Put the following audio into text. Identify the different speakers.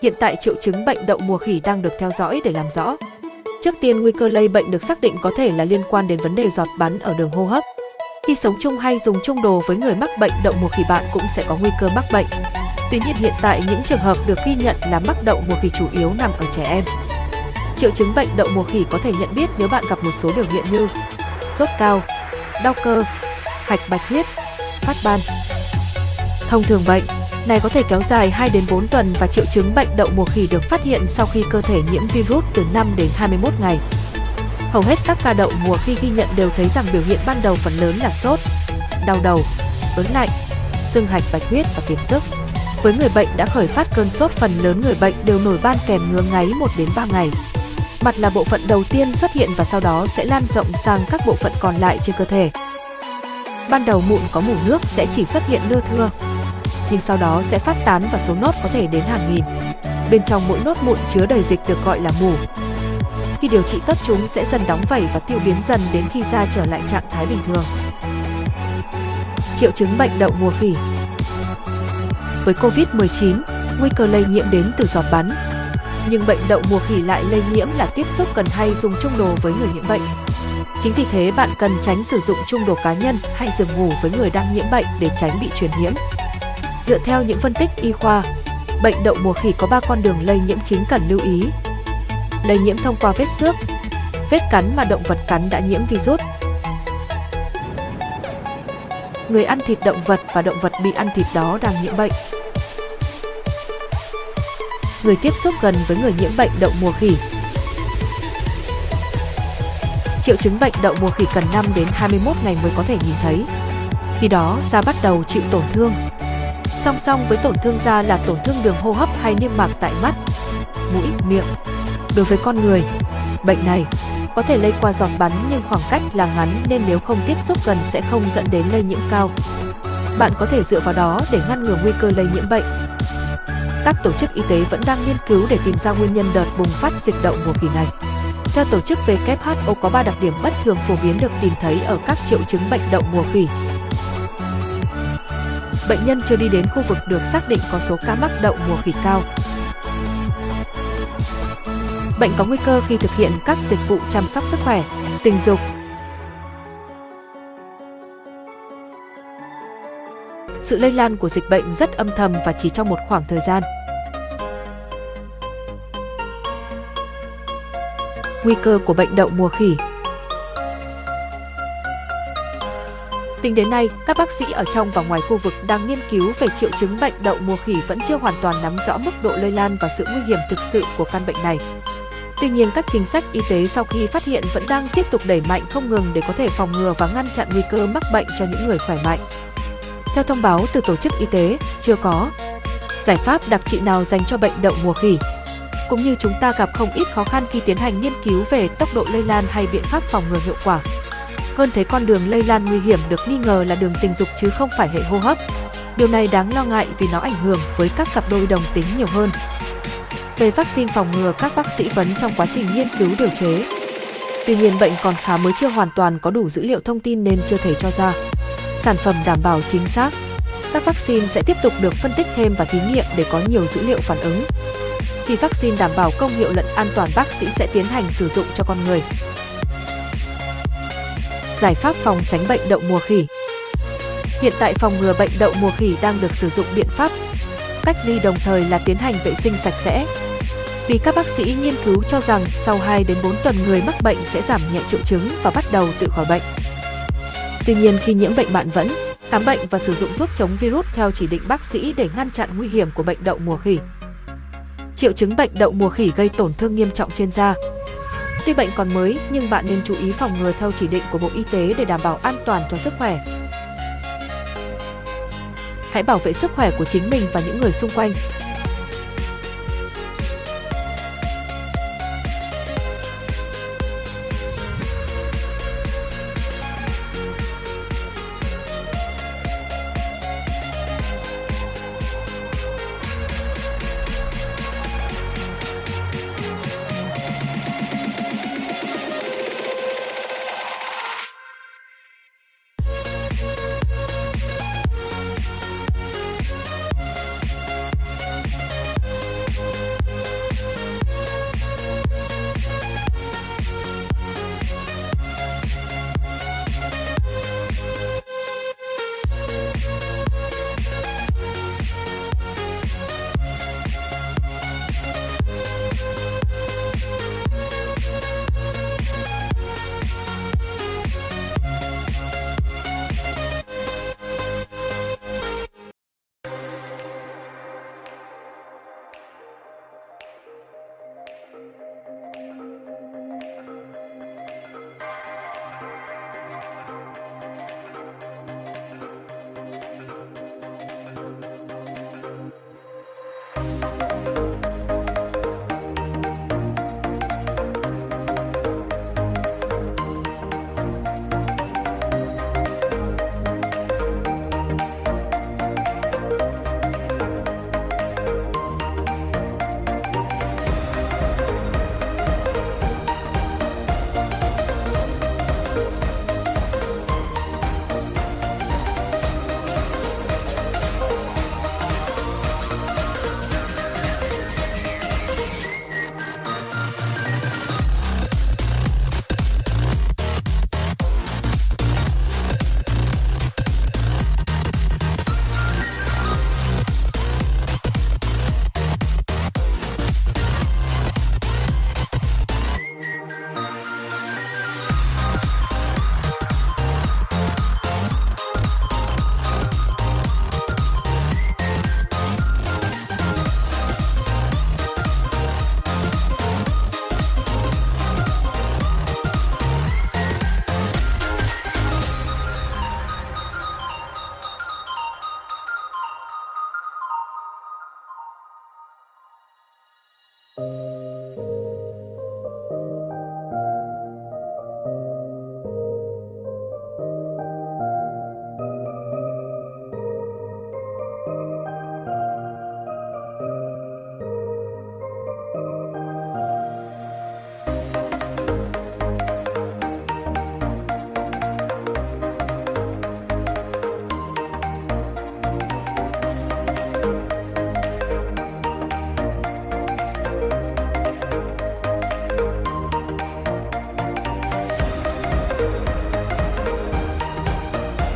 Speaker 1: Hiện tại triệu chứng bệnh đậu mùa khỉ đang được theo dõi để làm rõ. Trước tiên, nguy cơ lây bệnh được xác định có thể là liên quan đến vấn đề giọt bắn ở đường hô hấp. Khi sống chung hay dùng chung đồ với người mắc bệnh đậu mùa khỉ, bạn cũng sẽ có nguy cơ mắc bệnh. Tuy nhiên, hiện tại những trường hợp được ghi nhận là mắc đậu mùa khỉ chủ yếu nằm ở trẻ em. Triệu chứng bệnh đậu mùa khỉ có thể nhận biết nếu bạn gặp một số biểu hiện như sốt cao, đau cơ, hạch bạch huyết, phát ban. Thông thường bệnh này có thể kéo dài 2 đến 4 tuần và triệu chứng bệnh đậu mùa khỉ được phát hiện sau khi cơ thể nhiễm virus từ 5 đến 21 ngày. Hầu hết các ca đậu mùa khi ghi nhận đều thấy rằng biểu hiện ban đầu phần lớn là sốt, đau đầu, ớn lạnh, sưng hạch bạch huyết và kiệt sức. Với người bệnh đã khởi phát cơn sốt, phần lớn người bệnh đều nổi ban kèm ngứa ngáy 1 đến 3 ngày. Mặt là bộ phận đầu tiên xuất hiện và sau đó sẽ lan rộng sang các bộ phận còn lại trên cơ thể. Ban đầu mụn có mủ nước sẽ chỉ xuất hiện lưa thưa, nhưng sau đó sẽ phát tán và số nốt có thể đến hàng nghìn. Bên trong mỗi nốt mụn chứa đầy dịch được gọi là mủ. Khi điều trị tốt, chúng sẽ dần đóng vảy và tiêu biến dần đến khi da trở lại trạng thái bình thường. Triệu chứng bệnh đậu mùa khỉ. Với Covid-19, nguy cơ lây nhiễm đến từ giọt bắn. Nhưng bệnh đậu mùa khỉ lại lây nhiễm là tiếp xúc gần hay dùng chung đồ với người nhiễm bệnh. Chính vì thế, bạn cần tránh sử dụng chung đồ cá nhân hay giường ngủ với người đang nhiễm bệnh để tránh bị truyền nhiễm. Dựa theo những phân tích y khoa, bệnh đậu mùa khỉ có 3 con đường lây nhiễm chính cần lưu ý. Lây nhiễm thông qua vết xước, vết cắn mà động vật cắn đã nhiễm virus. Người ăn thịt động vật và động vật bị ăn thịt đó đang nhiễm bệnh. Người tiếp xúc gần với người nhiễm bệnh đậu mùa khỉ. Triệu chứng bệnh đậu mùa khỉ cần 5 đến 21 ngày mới có thể nhìn thấy. Khi đó, da bắt đầu chịu tổn thương. Song song với tổn thương da là tổn thương đường hô hấp hay niêm mạc tại mắt, mũi, miệng. Đối với con người, bệnh này có thể lây qua giọt bắn nhưng khoảng cách là ngắn nên nếu không tiếp xúc gần sẽ không dẫn đến lây nhiễm cao. Bạn có thể dựa vào đó để ngăn ngừa nguy cơ lây nhiễm bệnh. Các tổ chức y tế vẫn đang nghiên cứu để tìm ra nguyên nhân đợt bùng phát dịch đậu mùa khỉ này. Theo tổ chức WHO, có 3 đặc điểm bất thường phổ biến được tìm thấy ở các triệu chứng bệnh đậu mùa khỉ. Bệnh nhân chưa đi đến khu vực được xác định có số ca mắc đậu mùa khỉ cao. Bệnh có nguy cơ khi thực hiện các dịch vụ chăm sóc sức khỏe, tình dục. Sự lây lan của dịch bệnh rất âm thầm và chỉ trong một khoảng thời gian. Nguy cơ của bệnh đậu mùa khỉ. Tính đến nay, các bác sĩ ở trong và ngoài khu vực đang nghiên cứu về triệu chứng bệnh đậu mùa khỉ vẫn chưa hoàn toàn nắm rõ mức độ lây lan và sự nguy hiểm thực sự của căn bệnh này. Tuy nhiên, các chính sách y tế sau khi phát hiện vẫn đang tiếp tục đẩy mạnh không ngừng để có thể phòng ngừa và ngăn chặn nguy cơ mắc bệnh cho những người khỏe mạnh. Theo thông báo từ Tổ chức Y tế, chưa có giải pháp đặc trị nào dành cho bệnh đậu mùa khỉ. Cũng như chúng ta gặp không ít khó khăn khi tiến hành nghiên cứu về tốc độ lây lan hay biện pháp phòng ngừa hiệu quả. Hơn thế, con đường lây lan nguy hiểm được nghi ngờ là đường tình dục chứ không phải hệ hô hấp. Điều này đáng lo ngại vì nó ảnh hưởng với các cặp đôi đồng tính nhiều hơn. Về vaccine phòng ngừa, các bác sĩ vẫn trong quá trình nghiên cứu điều chế. Tuy nhiên, bệnh còn khá mới, chưa hoàn toàn có đủ dữ liệu thông tin nên chưa thể cho ra sản phẩm đảm bảo chính xác. Các vaccine sẽ tiếp tục được phân tích thêm và thí nghiệm để có nhiều dữ liệu phản ứng. Khi vaccine đảm bảo công hiệu lẫn an toàn, bác sĩ sẽ tiến hành sử dụng cho con người. Giải pháp phòng tránh bệnh đậu mùa khỉ. Hiện tại, phòng ngừa bệnh đậu mùa khỉ đang được sử dụng biện pháp cách ly đồng thời là tiến hành vệ sinh sạch sẽ. Vì các bác sĩ nghiên cứu cho rằng sau 2 đến 4 tuần người mắc bệnh sẽ giảm nhẹ triệu chứng và bắt đầu tự khỏi bệnh. Tuy nhiên, khi nhiễm bệnh, bạn vẫn khám bệnh và sử dụng thuốc chống virus theo chỉ định bác sĩ để ngăn chặn nguy hiểm của bệnh đậu mùa khỉ. Triệu chứng bệnh đậu mùa khỉ gây tổn thương nghiêm trọng trên da. Tuy bệnh còn mới nhưng bạn nên chú ý phòng ngừa theo chỉ định của Bộ Y tế để đảm bảo an toàn cho sức khỏe. Hãy bảo vệ sức khỏe của chính mình và những người xung quanh.